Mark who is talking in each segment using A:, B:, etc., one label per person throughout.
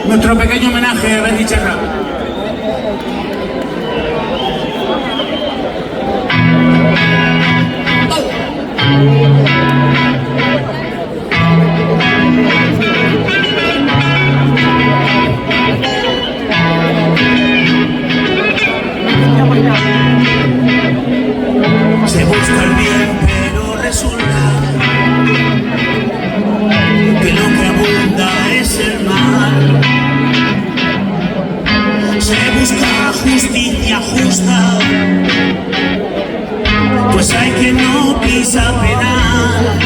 A: Nuestro pequeño homenaje a Benny Cherra.
B: Se busca el bien, pero resulta que lo que abunda es el mal. Se busca justicia justa, pues hay quien no pisa penal.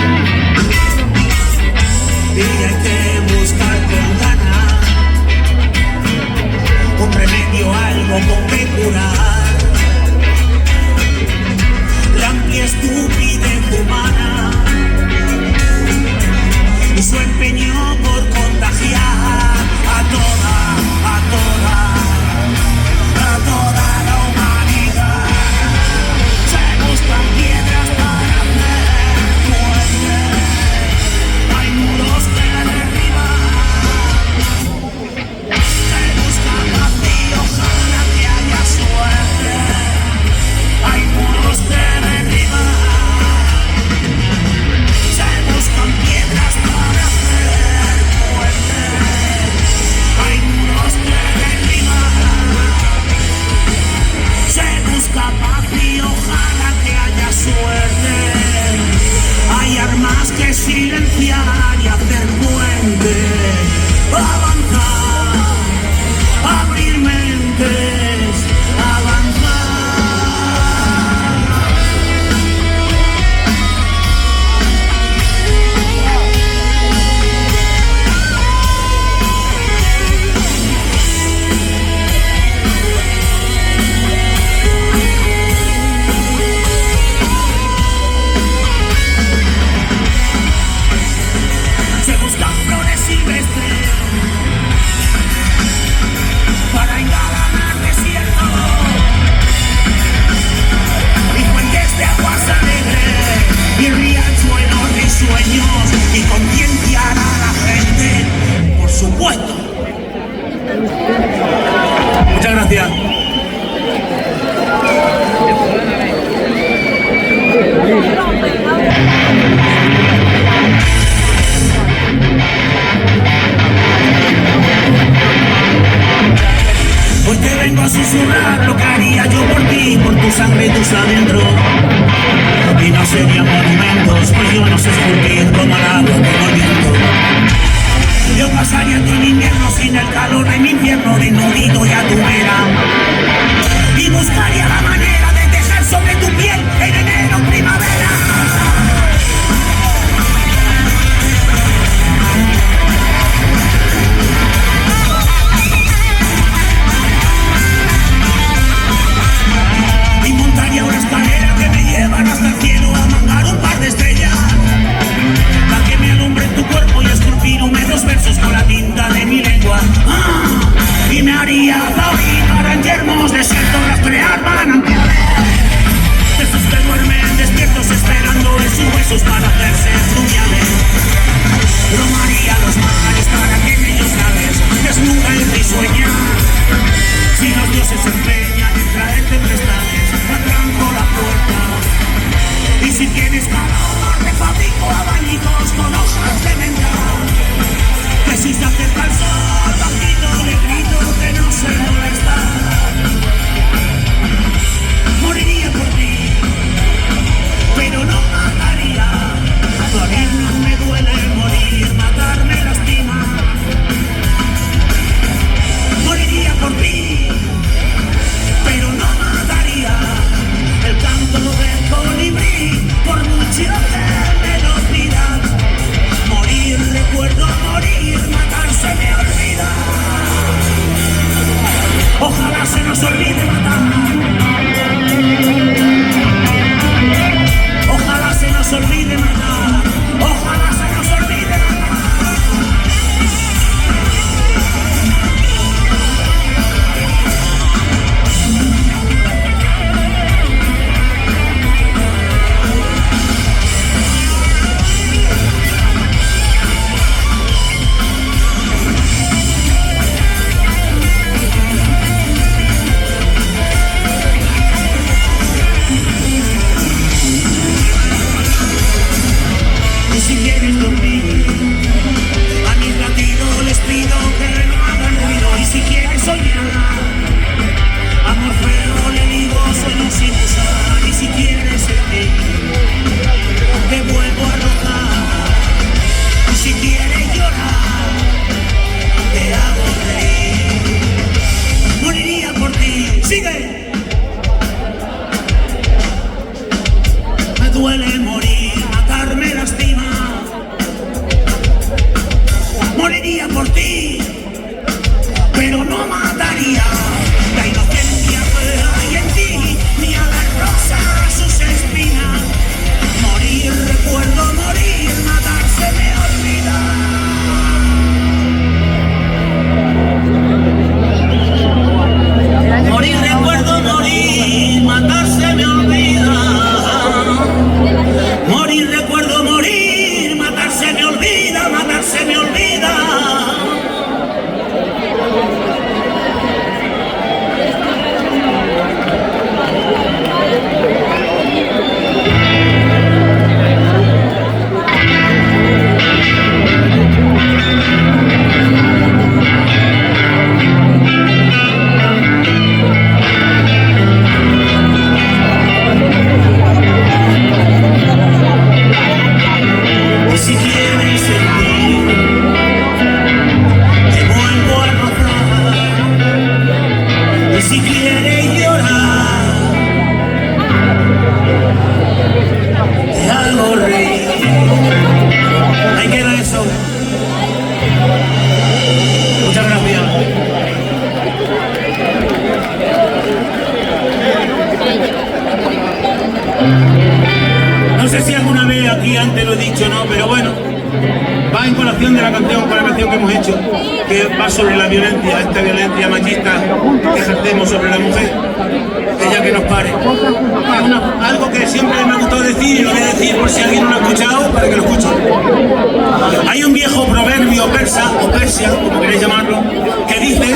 B: si quieres llorar, te hago reír. Moriría por ti. Sigue. Me duele morir, matarme lastima. Moriría por ti, pero no mataría la inocencia que hay en ti, ni a las rosas sus espinas. Morir, recuerdo morir, matarse me olvida. Morir, recuerdo morir, matarse me olvida. Morir, recuerdo morir, matarse me olvida, matarse me olvida. Si quieres sentir, te vuelvo a rozar. Y si quieres llorar, te hago reír. Ahí queda eso. Muchas gracias. No sé si alguna vez aquí antes lo he dicho o no, pero bueno, va en colación de la canción, con la canción que hemos hecho, que va sobre la violencia, esta violencia machista que ejercemos sobre la mujer, ella que nos pare. Es algo que siempre me ha gustado decir y lo voy a decir por si alguien no lo ha escuchado, para que lo escuche. Hay un viejo proverbio persa, o persia, como queréis llamarlo, que dice...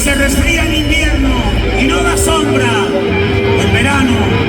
B: se resfría en invierno y no da sombra en verano.